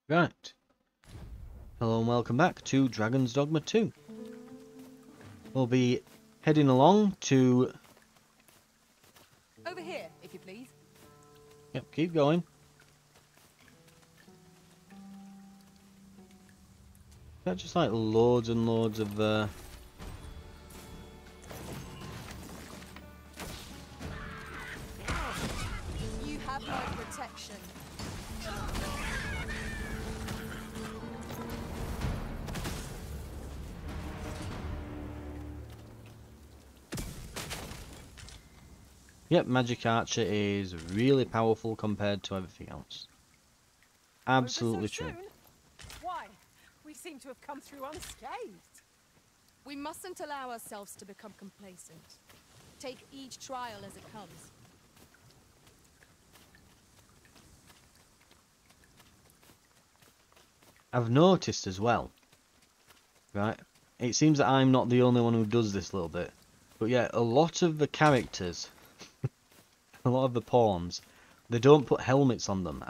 Right. Hello and welcome back to Dragon's Dogma 2. We'll be heading along to... Over here, if you please. Yep, keep going. That's just like loads and loads of... You have my protection. Yep, Magic Archer is really powerful compared to everything else. Absolutely true. Soon? Why? We seem to have come through unscathed. We mustn't allow ourselves to become complacent. Take each trial as it comes. I've noticed as well, right, it seems that I'm not the only one who does this little bit, but yeah, a lot of the characters, a lot of the pawns, they don't put helmets on them.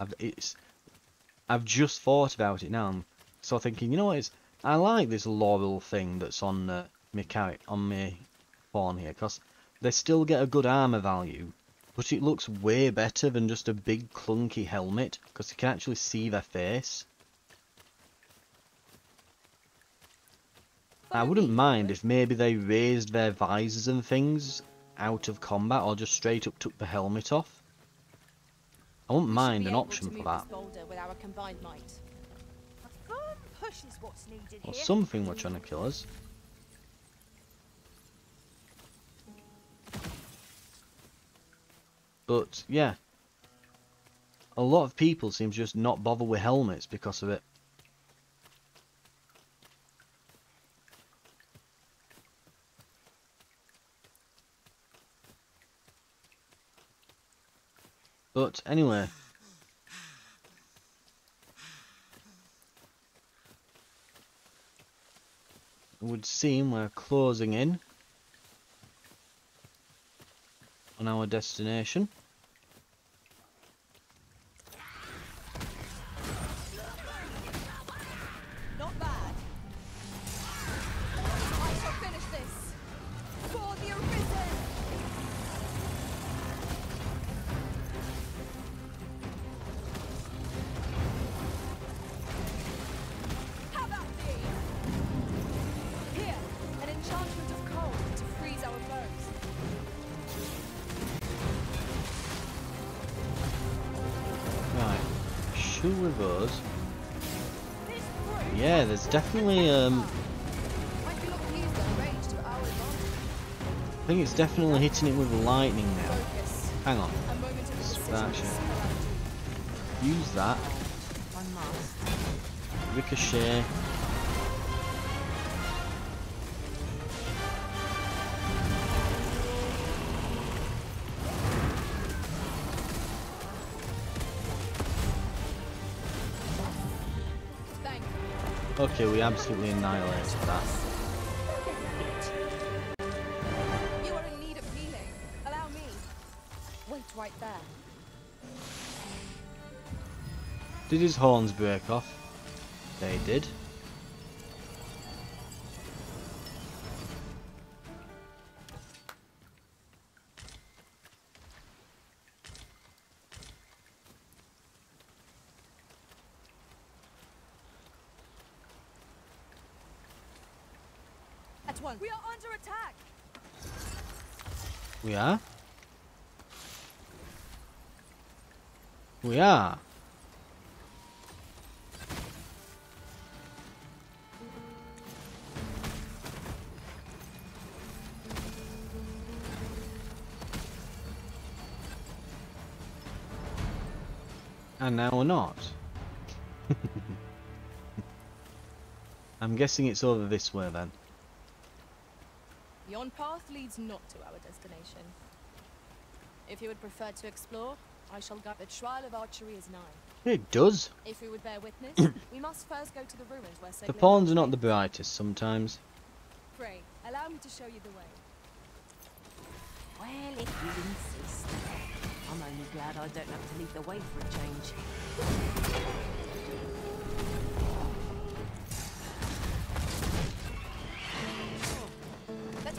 I've just thought about it now, I'm sort of thinking, you know what, I like this laurel thing that's on my pawn here, because they still get a good armor value, but it looks way better than just a big clunky helmet, because you can actually see their face. I wouldn't mind if maybe they raised their visors and things out of combat, or just straight up took the helmet off. I wouldn't mind an option for that. With our combined might. A firm push is what's needed Or here. something were trying to kill us. But yeah, a lot of people seem to just not bother with helmets because of it. But anyway, it would seem we're closing in on our destination. Not bad. I shall finish this. For the Arisen! How about thee? Here, an enchantment of cold to freeze our foes. Right, shoot with us. Yeah, there's definitely Might be looking used at range to our advantage. I think it's definitely hitting it with lightning now. Focus. Hang on, A moment of Smash decision. it. Use that. I must. Ricochet. Thank you. Okay, we absolutely annihilated that. You are in need of healing. Allow me. Wait right there. Did his horns break off? They did. At once. We are under attack. We are? We are. And now we're not. I'm guessing it's over this way then. Yon path leads not to our destination. If you would prefer to explore, I shall guide. The trial of archery is nigh. It does. If we would bear witness, we must first go to the ruins where The pawns are not the brightest sometimes. Pray, allow me to show you the way. Well, if you insist. I'm only glad I don't have to lead the way for a change.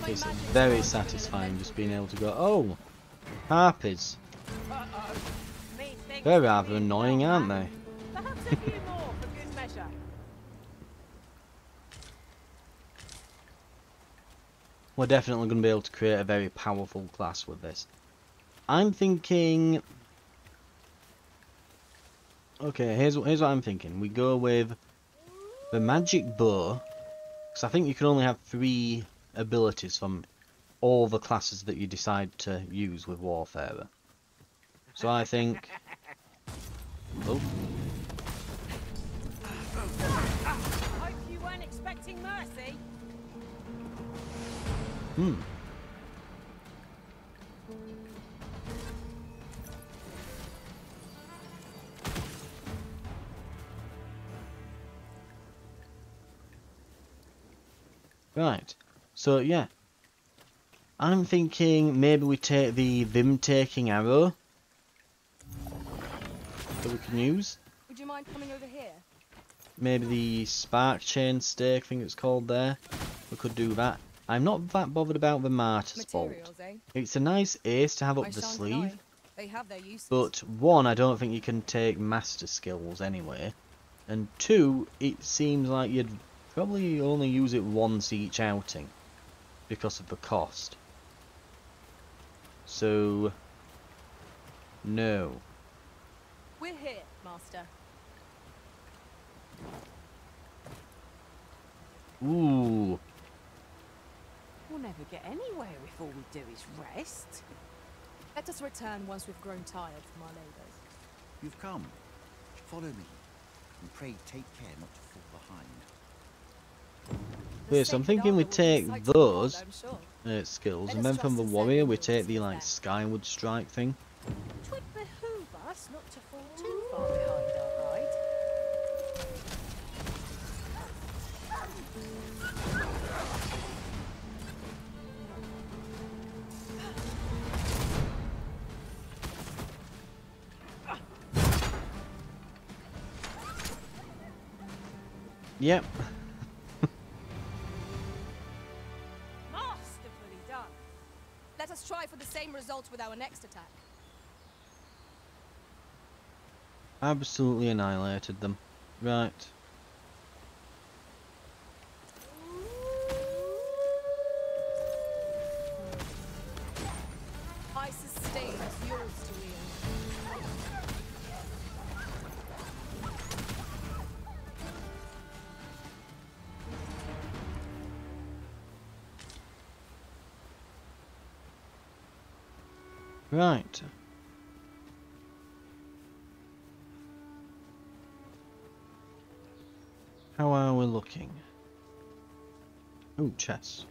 It's very satisfying just being able to go, oh, harpies. They're rather annoying, aren't they? Perhaps a few more for good measure. We're definitely going to be able to create a very powerful class with this. I'm thinking... Okay, here's what I'm thinking. We go with the magic bow, because I think you can only have 3 abilities from all the classes that you decide to use with Warfarer. So I think... Oh. Hope you weren't expecting mercy. Right. So yeah. I'm thinking maybe we take the Vim-taking arrow that we can use. Would you mind coming over here? Maybe the spark chain stake, I think it's called there. We could do that. I'm not that bothered about the martyr's bolt. Materials, eh? It's a nice ace to have up I the shan't sleeve, lie. They have their uses. but 1, I don't think you can take master skills anyway, and 2, it seems like you'd probably only use it once each outing because of the cost. So, no. We're here, Master. Ooh. We'll never get anywhere if all we do is rest. Let us return once we've grown tired from our labours. You've come. Follow me. And pray take care not to fall behind. Yes, I'm thinking we take those skills, and then from the warrior we take the like skyward strike thing. Twould behoove us not to fall too far behind our ride. Yep. Masterfully done. Let us try for the same result with our next attack. Absolutely annihilated them. Right. I sustain is yours to wield. Right. How are we looking? Ooh, chess.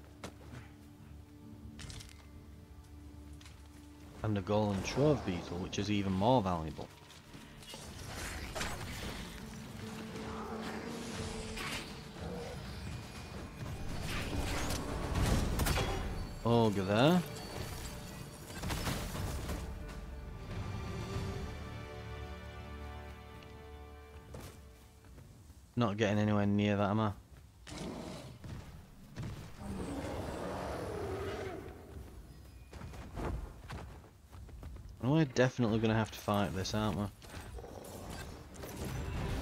And a golden trove beetle, which is even more valuable. Ogre there. Not getting anywhere near that, am I? We're definitely going to have to fight this, aren't we?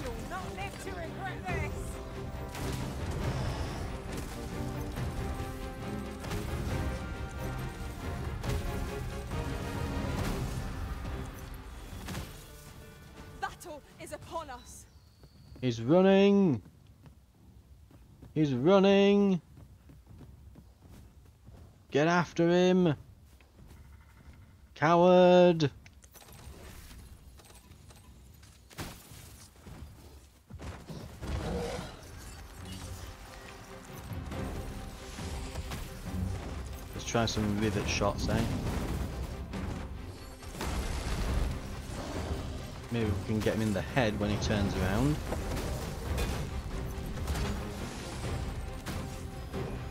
You'll not live to regret this. Battle is upon us. He's running! He's running! Get after him! Coward! Let's try some rivet shots, eh? Maybe we can get him in the head when he turns around.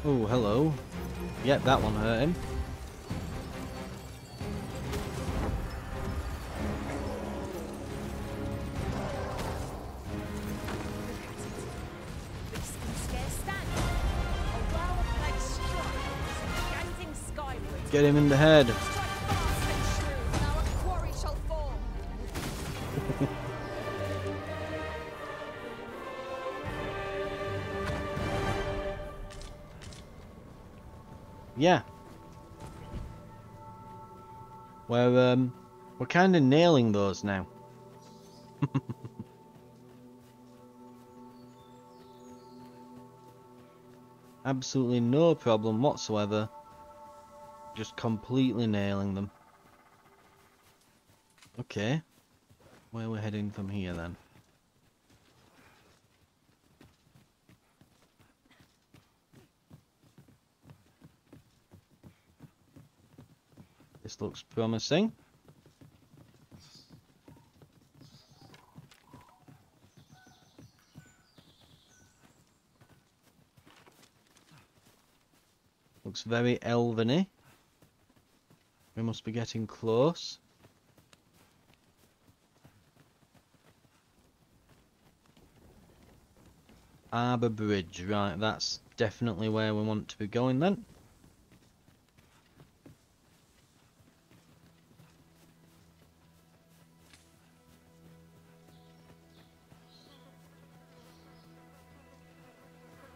Oh, hello. Yep, that one hurt him. This can scarce stand. A well-placed strike is Get him in the head. Strike fast and true, and our quarry shall fall. Yeah. We're kind of nailing those now. Absolutely no problem whatsoever. Just completely nailing them. Okay. Where are we heading from here then? This looks promising. Looks very elven-y. We must be getting close. Arbor Bridge, right, that's definitely where we want to be going then.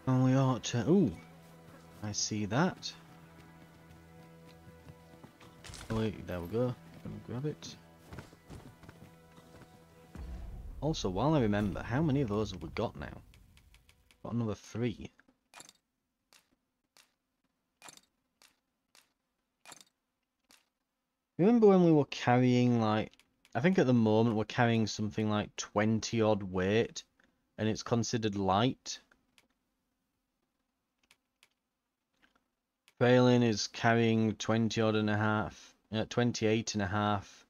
And we ought to... Ooh, I see that. Oh, wait, there we go. Gonna grab it. Also, while I remember, how many of those have we got now? Got another 3. Remember when we were carrying, like... I think at the moment we're carrying something like 20 odd weight, and it's considered light. Praelin is carrying 20 odd and a half, 28 and a half.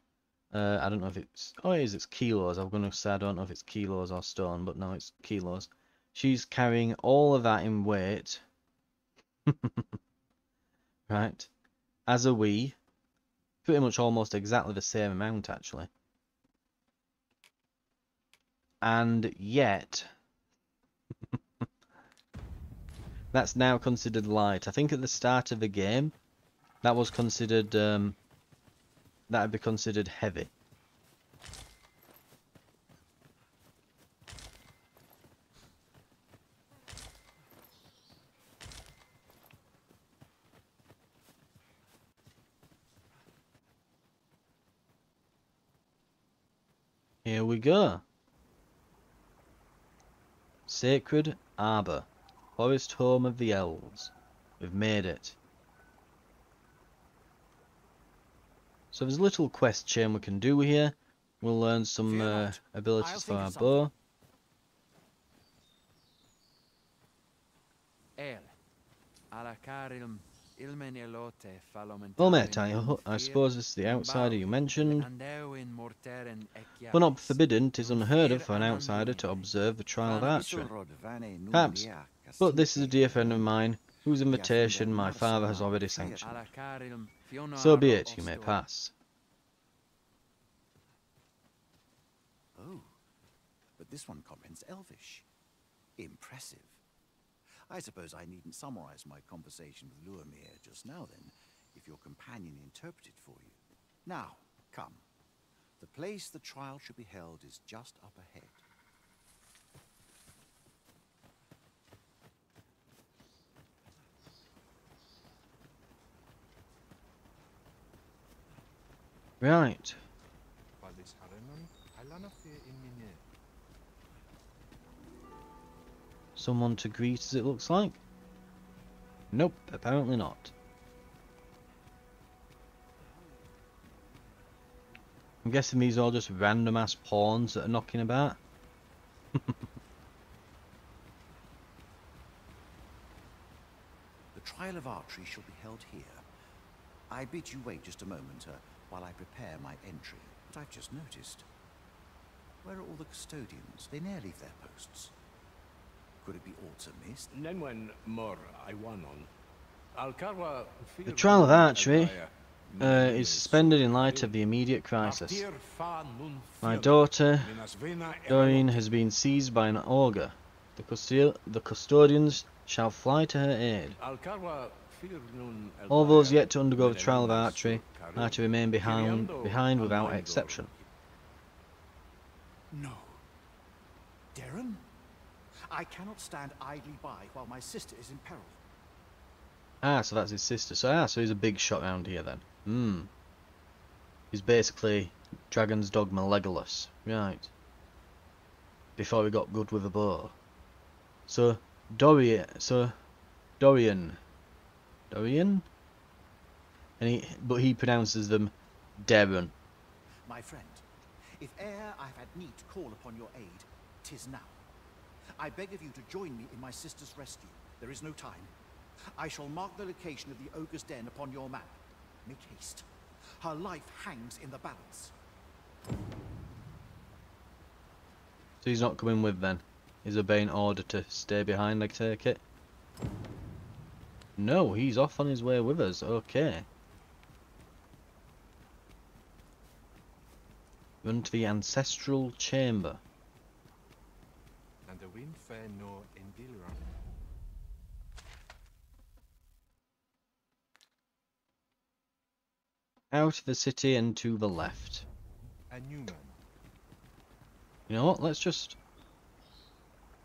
I don't know if it's, oh it is, it's kilos. I'm going to say I don't know if it's kilos or stone, but no, it's kilos. She's carrying all of that in weight. Right. As are we. Pretty much almost exactly the same amount, actually. And yet... that's now considered light. I think at the start of the game, that was considered, that'd be considered heavy. Here we go. Sacred Arbor. Forest home of the elves. We've made it. So there's a little quest chain we can do here. We'll learn some abilities for our bow. Well mate, I suppose it's the outsider you mentioned. But not forbidden, 'tis unheard of for an outsider to observe the trial of archery. Perhaps, but this is a dear friend of mine, whose invitation my father has already sanctioned. So be it, you may pass. Oh, but this one comprehends Elvish. Impressive. I suppose I needn't summarize my conversation with Luamir just now then, if your companion interpreted for you. Now, come. The place the trial should be held is just up ahead. Right. Someone to greet, as it looks like? Nope, apparently not. I'm guessing these are all just random ass pawns that are knocking about. The trial of archery shall be held here. I bid you wait just a moment while I prepare my entry. But I've just noticed. Where are all the custodians? They ne'er leave their posts. Could it be aught amiss? The trial of archery is suspended in light of the immediate crisis. My daughter, Doreen, has been seized by an ogre. The custodians shall fly to her aid. All those yet to undergo the trial of archery are to remain behind without exception. No. Darren? I cannot stand idly by while my sister is in peril. Ah, so that's his sister. So he's a big shot round here then. Hmm. He's basically Dragon's Dogma Legolas. Right. Before he got good with a bow. So Dorian. But he pronounces them Darren. My friend, if e'er I've had need to call upon your aid, 'tis now. I beg of you to join me in my sister's rescue. There is no time. I shall mark the location of the ogre's den upon your map. Make haste. Her life hangs in the balance. So he's not coming with then. He's obeying order to stay behind, I take it. No, he's off on his way with us. Okay. Run to the ancestral chamber. And the wind fair no in Dilran. Out of the city and to the left. A new man. You know what? Let's just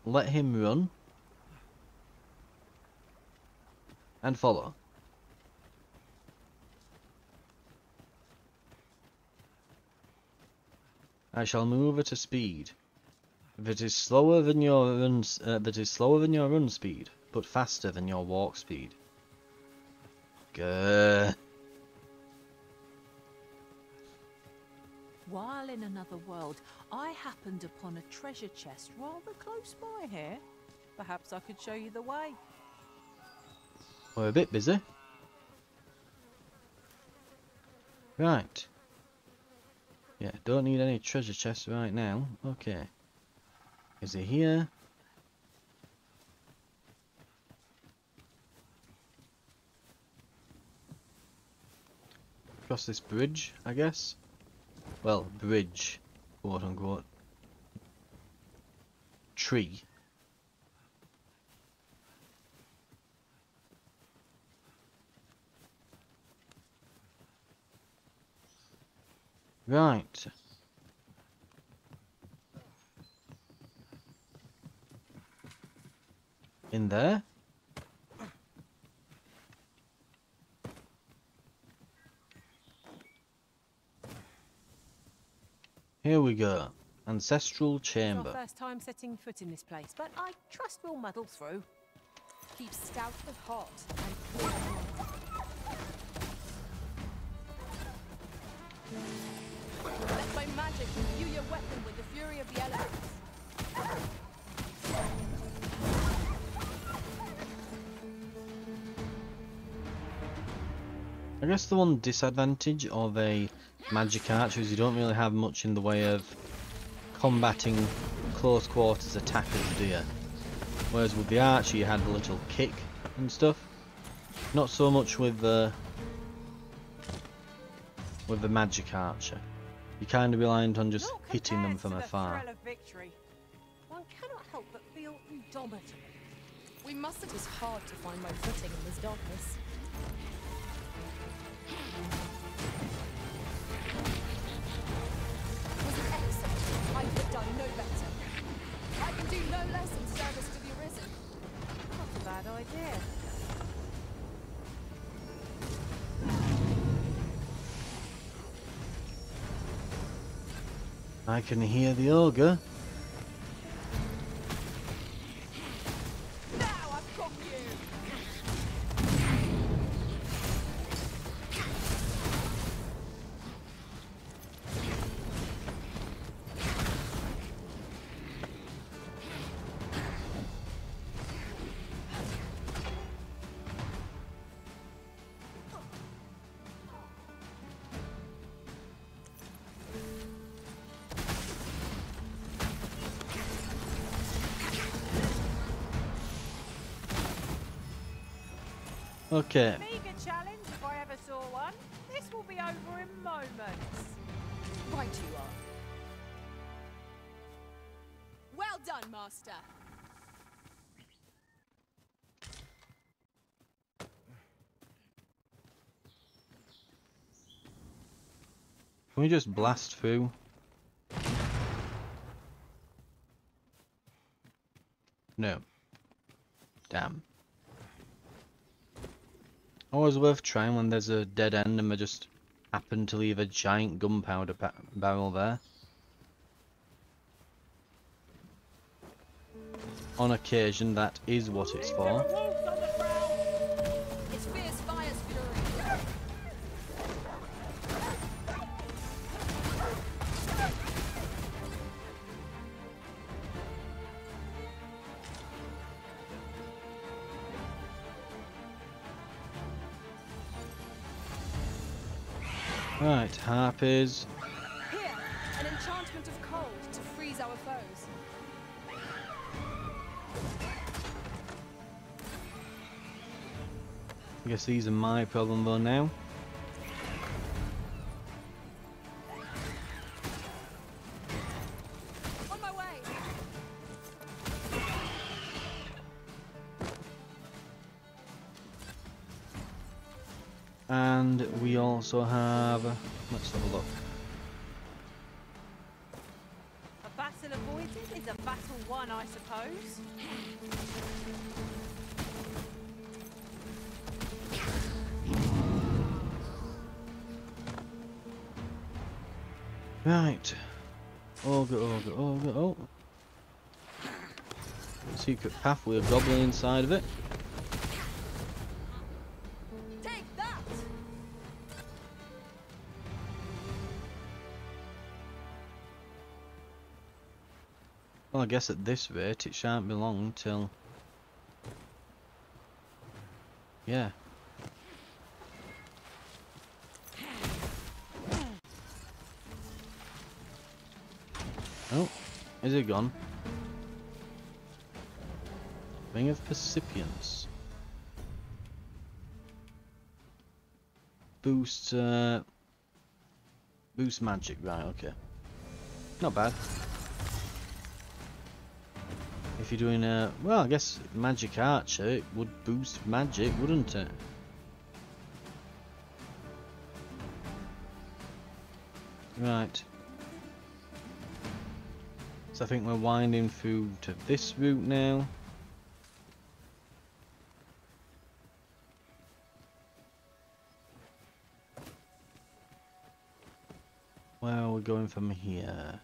let him run and follow. I shall move at a speed that is slower than your run speed, but faster than your walk speed. Grr. While in another world, I happened upon a treasure chest rather close by here. Perhaps I could show you the way. We're a bit busy. Right. Yeah, don't need any treasure chests right now. Okay. Is it here? Across this bridge, I guess? Well, bridge, quote unquote. Tree. Right. In there? Here we go. Ancestral It's chamber. our first time setting foot in this place, but I trust we'll muddle through. Keep stout of heart and clear of mind. Let my magic imbue your weapon with the fury of the elements. I guess the one disadvantage of a magic archer is you don't really have much in the way of combating close quarters attackers, do you? Whereas with the archer you had the little kick and stuff. Not so much with the magic archer. You're kind of reliant on just Not hitting them compared from to the afar. thrill of victory. One cannot help but feel indomitable. We must. It is hard to find my footing in this darkness. Was it excellent? I could have done no better. I can do no less in service to the Arisen. Not a bad idea. I can hear the ogre. Now I've got you! Okay. Meager challenge if I ever saw one. This will be over in moments. Right you are. Well done, Master. Can we just blast through? No. Damn. Always worth trying when there's a dead end and we just happen to leave a giant gunpowder barrel there. On occasion, that is what it's for. It's fierce fire's fury. Right, harpies. Here, an enchantment of cold to freeze our foes. I guess these are my problem though now. On my way. And we also have... let's have a look. A battle avoided is a battle won, I suppose. Right. Ogre, ogre, ogre, oh. Secret path with a goblin inside of it. Take that. Well, I guess at this rate it shan't be long till... yeah. Oh, is it gone? Ring of Percipience. Boost, boost magic, right, okay. Not bad. If you're doing a, well, I guess magic archer, it would boost magic, wouldn't it? Right. So I think we're winding through to this route now. Where are we going from here?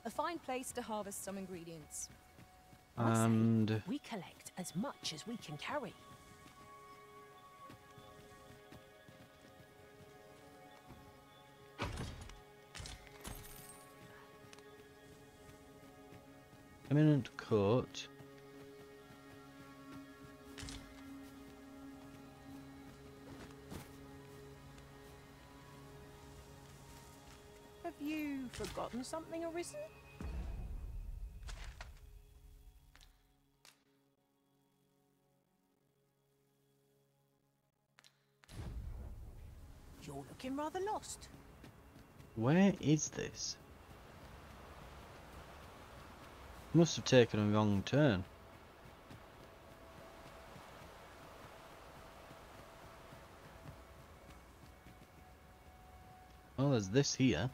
A fine place to harvest some ingredients. And We collect as much as we can carry. Eminent Court. Have you forgotten something, Arisen? You're looking rather lost. Where is this? Must have taken a wrong turn. Well, there's this here.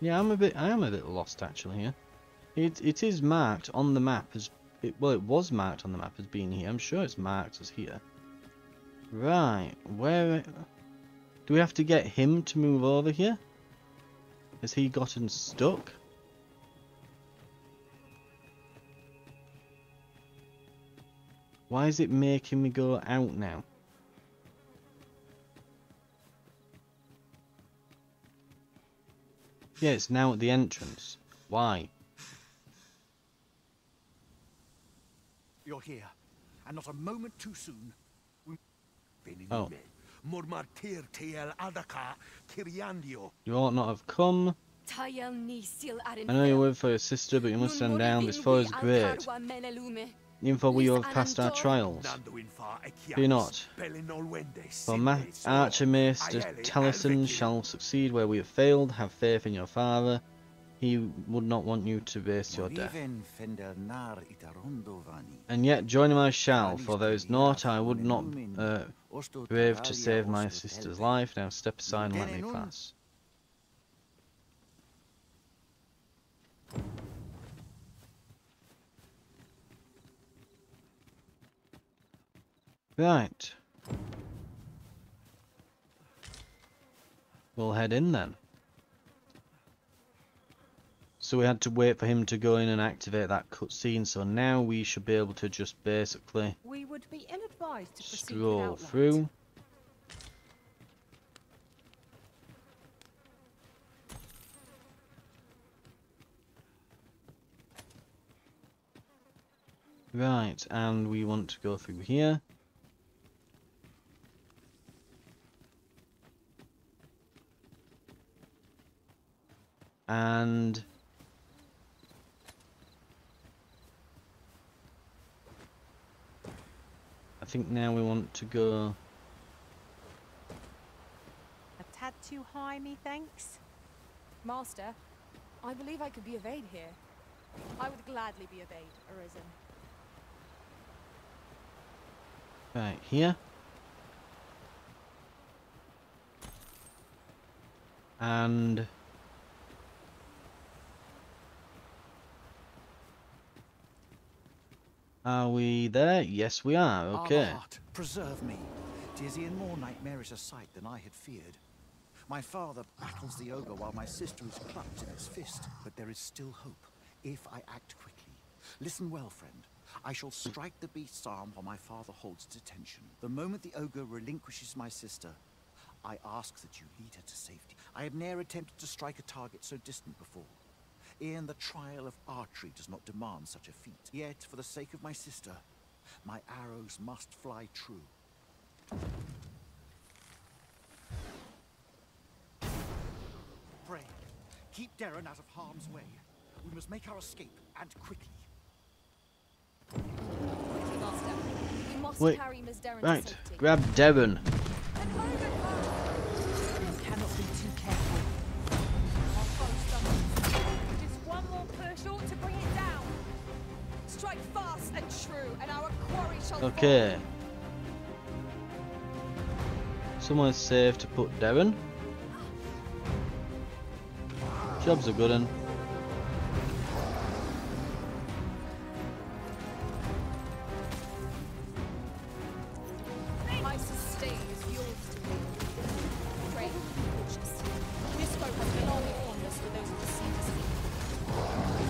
Yeah, I am a bit lost actually here. It is marked on the map as well, it was marked on the map as being here. I'm sure it's marked as here. Right, where do we have to get him to move over here? Has he gotten stuck? Why is it making me go out now? Yeah, it's now at the entrance. Why? You're here, and not a moment too soon. Oh. You You ought not have come. I know you're worried for your sister, but you must stand down. This foe is great. even for we who have passed our trials. Fear not, for Archer Maester Taliesin shall succeed where we have failed. Have faith in your father. He would not want you to waste your death. And yet join him I shall, for there is naught I would not brave to save my sister's life. Now step aside and let me pass. Right. We'll head in then. So we had to wait for him to go in and activate that cutscene, so now we should be able to just basically We would be ill-advised to proceed scroll without light. through. Right, and we want to go through here. And I think now we want to go. A tad too high, methinks. Master, I believe I could be of aid here. I would gladly be of aid, Arisen. Right, here. And are we there? Yes, we are. Okay. Heart, preserve me. 'Tis in more nightmarish a sight than I had feared. My father battles the ogre while my sister is clutched in his fist. But there is still hope, if I act quickly. Listen well, friend. I shall strike the beast's arm while my father holds its attention. The moment the ogre relinquishes my sister, I ask that you lead her to safety. I have ne'er attempted to strike a target so distant before. E'en the trial of archery does not demand such a feat. Yet, for the sake of my sister, my arrows must fly true. Pray, keep Darren out of harm's way. We must make our escape, and quickly. Master, we must Wait, carry Miss Darren right, to safety. grab Devon. You cannot be too careful. Our foe stumbles. Just one more push ought to bring it down. Strike fast and true, and our quarry shall Okay. Someone's safe to put Devon. Job's a good one. fall. My sustain is yours to wield. Pray, be cautious. This foe has been only harmless for those who deceive us.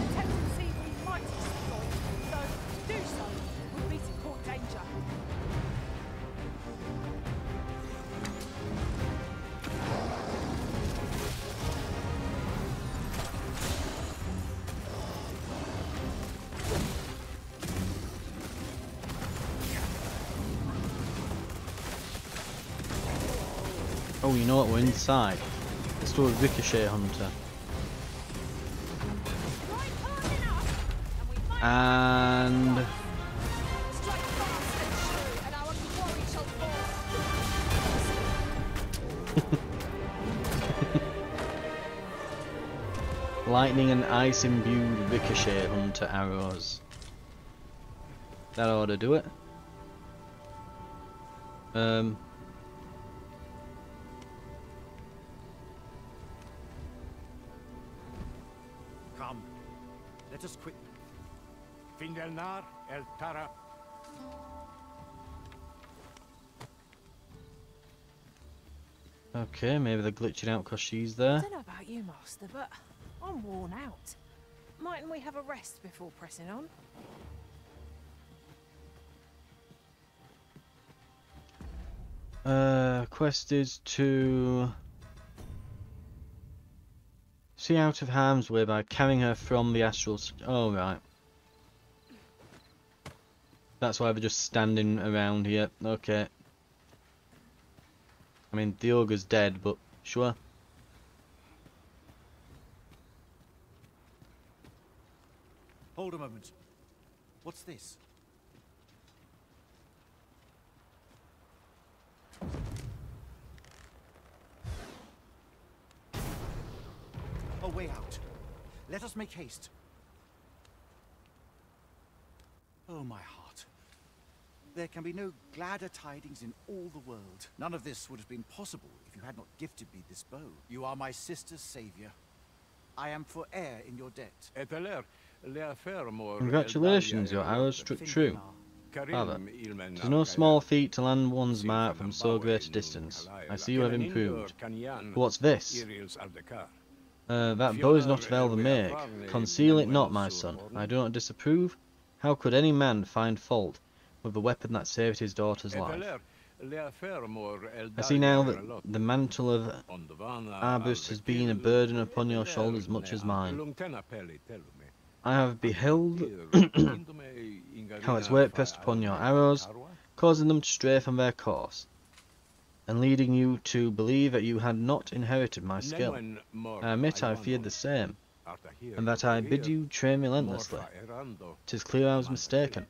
The tendency we might destroy, though to do so would be to court danger. Oh, you know what? We're inside. Let's do a ricochet hunter. Right hard enough, and we might And Strike fast and true, and our quarry shall fall. lightning and ice imbued ricochet hunter arrows. That ought to do it. Come, let us quit. Findelnar el Tara. Okay, maybe they're glitching out because she's I there. don't know about you, Master, but I'm worn out. Mightn't we have a rest before pressing on? Quest is to see out of harm's way by carrying her from the astral. Oh, right. That's why they're just standing around here. Okay. I mean, the ogre's dead, but sure. Hold a moment. What's this? way out. Let us make haste. Oh, my heart. There can be no gladder tidings in all the world. None of this would have been possible if you had not gifted me this bow. You are my sister's savior. I am for heir in your debt. Congratulations, your arrow struck true. Father, it is no small feat to land one's mark from so great a distance. I see you have improved. But what's this? That bow is not of elven make. Conceal it not, my son. I do not disapprove. How could any man find fault with the weapon that saved his daughter's life? I see now that the mantle of Arbus has been a burden upon your shoulders much as mine. I have beheld how its weight pressed upon your arrows, causing them to stray from their course, and leading you to believe that you had not inherited my skill. I admit I feared the same, and that I bid you train relentlessly. 'Tis clear I was mistaken.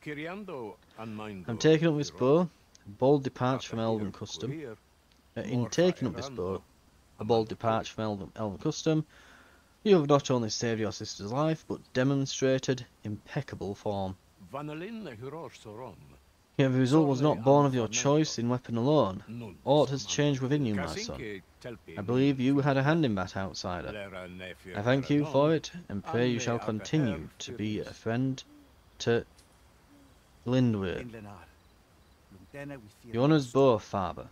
I'm taking up this bow, a bold departure from elven custom. In taking up this bow, a bold departure from elven custom, you have not only saved your sister's life, but demonstrated impeccable form. Yet the result was not born of your choice in weapon alone. Aught has changed within you, my son. I believe you had a hand in that outsider. I thank you for it, and pray you shall continue to be a friend to Lindweir. The honours both, father.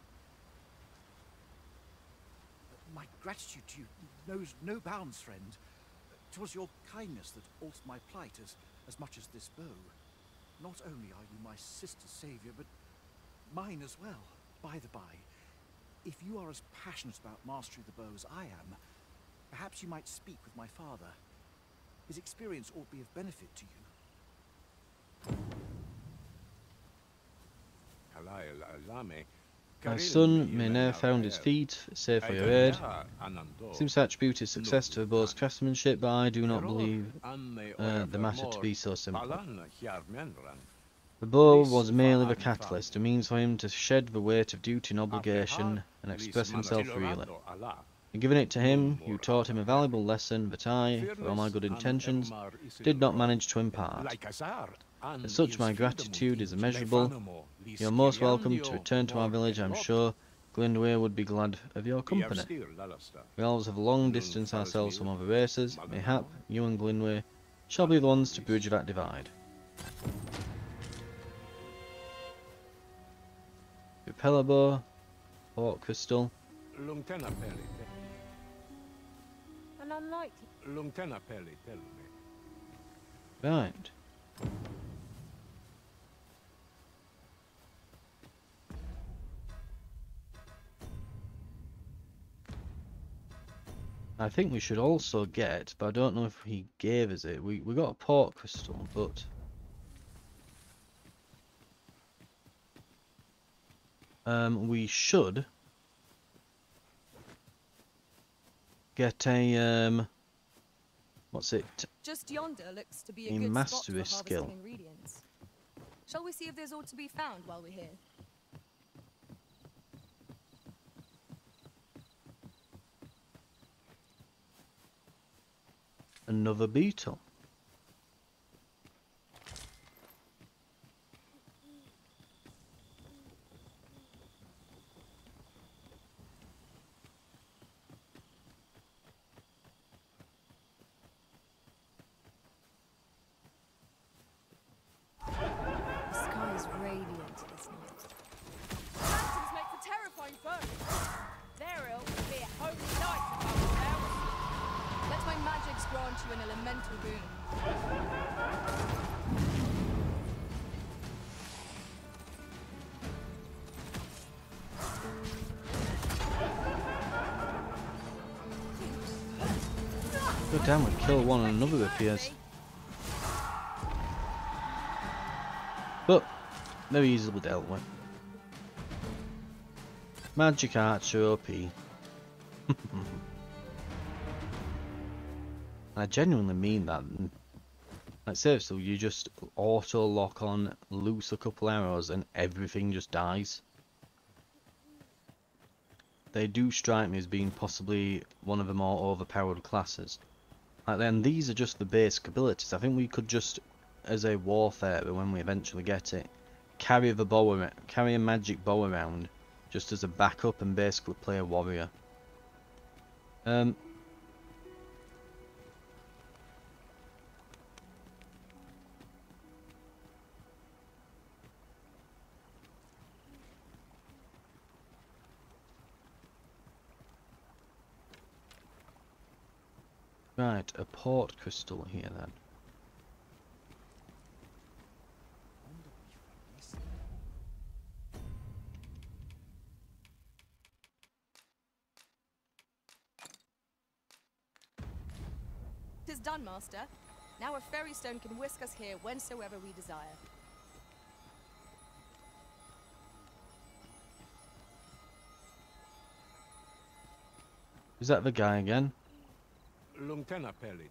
My gratitude to you knows no bounds, friend. 'Twas your kindness that altered my plight as much as this bow. Not only are you my sister's savior, but mine as well. By the by, if you are as passionate about mastery of the bow as I am, perhaps you might speak with my father. His experience ought to be of benefit to you. My son may ne'er found his feet, save for your aid. Seems to attribute his success to the bow's craftsmanship, but I do not believe the matter to be so simple. The bow was merely the catalyst, a means for him to shed the weight of duty and obligation, and express himself freely. In giving it to him, you taught him a valuable lesson that I, for all my good intentions, did not manage to impart. As such, my gratitude is immeasurable. You are most welcome to return to our village, I'm sure. Lindweir would be glad of your company. We elves have long distanced ourselves from other races. Mayhap you and Lindweir shall be the ones to bridge that divide. Repeller bow, Port crystal. An unlikely. Right. I think we should also get, but I don't know if he gave us it. We got a port crystal, but we should get a what's it? Just yonder looks to be A a good mastery spot for skill. harvesting ingredients. Shall we see if there's aught to be found while we're here? Another beetle. The sky is radiant this night. Lanterns make for terrifying foes. Their ilk will be a holy night above the mountains. Let my magics grant you an elemental boon. God damn, we kill one and another appears. But they're easily dealt with. Magic archer OP. I genuinely mean that. Like seriously, you just auto lock on, loose a couple arrows, and everything just dies. they do strike me as being possibly one of the more overpowered classes. Like then, these are just the basic abilities. I think we could just, as a warfare, when we eventually get it, carry a magic bow around, just as a backup, and basically play a warrior. Right, a port crystal here then. Tis done, Master. Now a fairy stone can whisk us here whensoever we desire. Is that the guy again? Lungtena Pelli.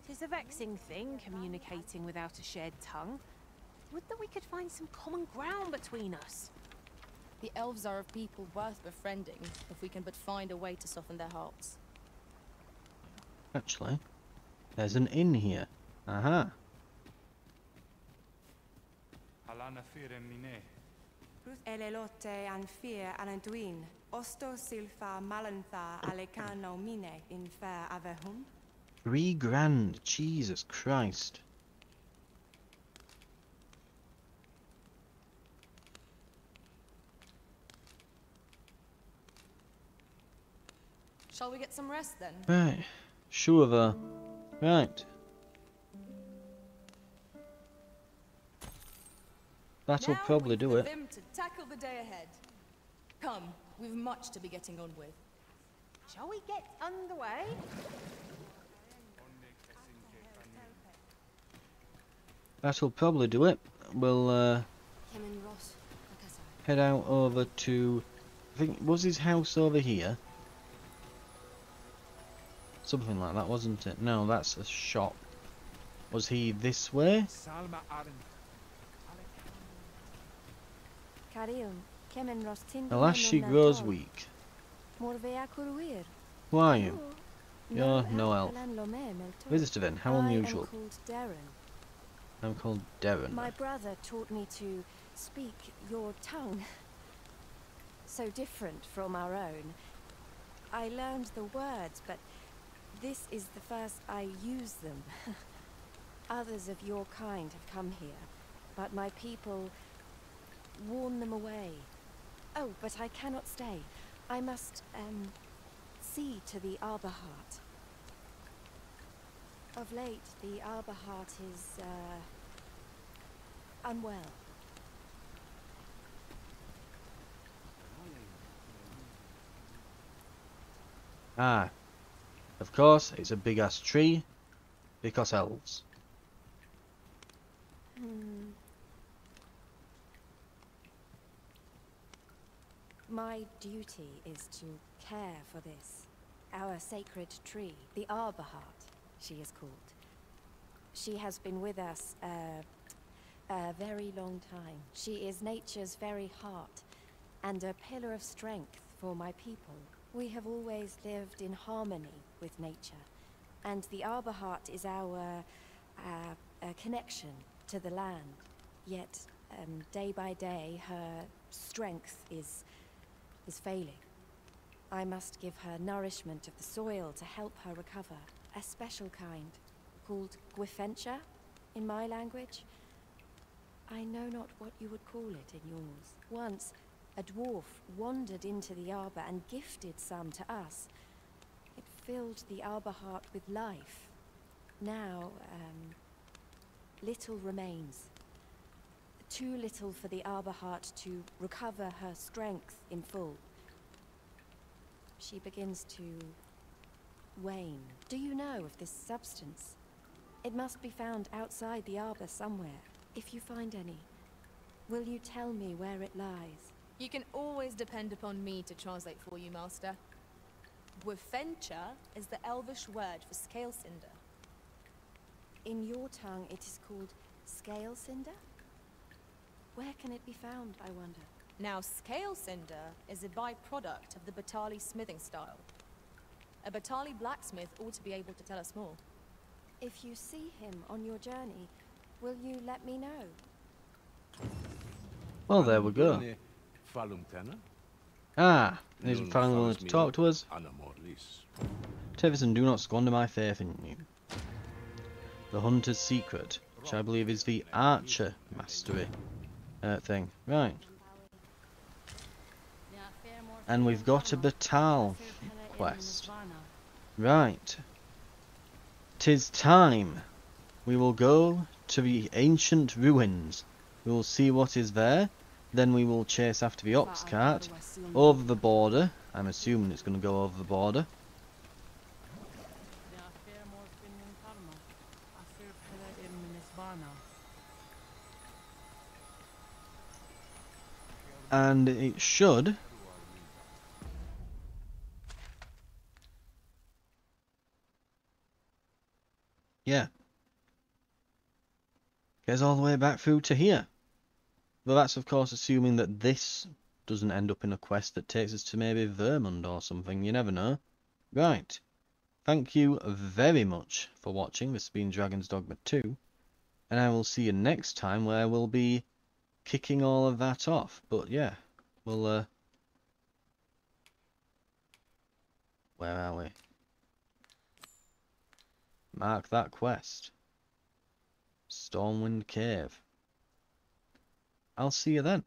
Tis a vexing thing, communicating without a shared tongue. Would that we could find some common ground between us. The elves are a people worth befriending, if we can but find a way to soften their hearts. Actually, there's an inn here. Aha. Alana fire mine. Ruth elelote an fear ananduin. Osto silfa malantha alecano mine in fair avehum. 3 grand, Jesus Christ. Shall we get some rest then? Right, sure though. Right. That'll Now probably we've do the it. vim to tackle the day ahead. Come, we've much to be getting on with. Shall we get underway? That'll probably do it. We'll head out over to, I think, was his house over here? Something like that, wasn't it? No, that's a shop. Was he this way? Salma Aren. Alas, she grows weak. Who are you? You're no elf. Visitor then, how unusual. I'm called Darren. My brother taught me to speak your tongue. So different from our own. I learned the words, but this is the first I use them. Others of your kind have come here, but my people warn them away. Oh, but I cannot stay. I must, see to the Arbor Heart. Of late, the Arbor Heart is, unwell. Ah, of course, it's a big ass tree, because elves. My duty is to care for this, our sacred tree, the Arbor Heart, she is called. She has been with us a very long time. She is nature's very heart, and a pillar of strength for my people. We have always lived in harmony with nature, and the Arbor Heart is our connection to the land. Yet, day by day, her strength is failing. I must give her nourishment of the soil to help her recover. A special kind, called Gwifencha in my language. I know not what you would call it in yours. Once, a dwarf wandered into the arbor and gifted some to us. It filled the Arbor Heart with life. Now, little remains. Too little for the Arbor Heart to recover her strength in full. She begins to wane. Do you know of this substance? It must be found outside the arbor somewhere. If you find any, will you tell me where it lies? You can always depend upon me to translate for you, Master. Gwifencha is the elvish word for scale cinder. In your tongue, it is called scale cinder? Where can it be found, I wonder? Now, scale cinder is a byproduct of the Batali smithing style. A Batali blacksmith ought to be able to tell us more. If you see him on your journey, will you let me know? Well, there we go. Ah, he's finally willing to talk to us. Tevison, do not squander my faith in you. The Hunter's Secret, which I believe is the Archer Mastery thing. Right. And we've got a Batal quest. Right. 'Tis time. We will go to the ancient ruins. We will see what is there. Then we will chase after the ox cart over the border. I'm assuming it's going to go over the border. And it should... yeah. Gets all the way back through to here. But that's of course assuming that this doesn't end up in a quest that takes us to maybe Vermund or something. You never know. Right. Thank you very much for watching. This has been Dragon's Dogma 2. And I will see you next time where we'll be kicking all of that off. But yeah, we'll... where are we? Mark that quest. Stormwind Cave. I'll see you then.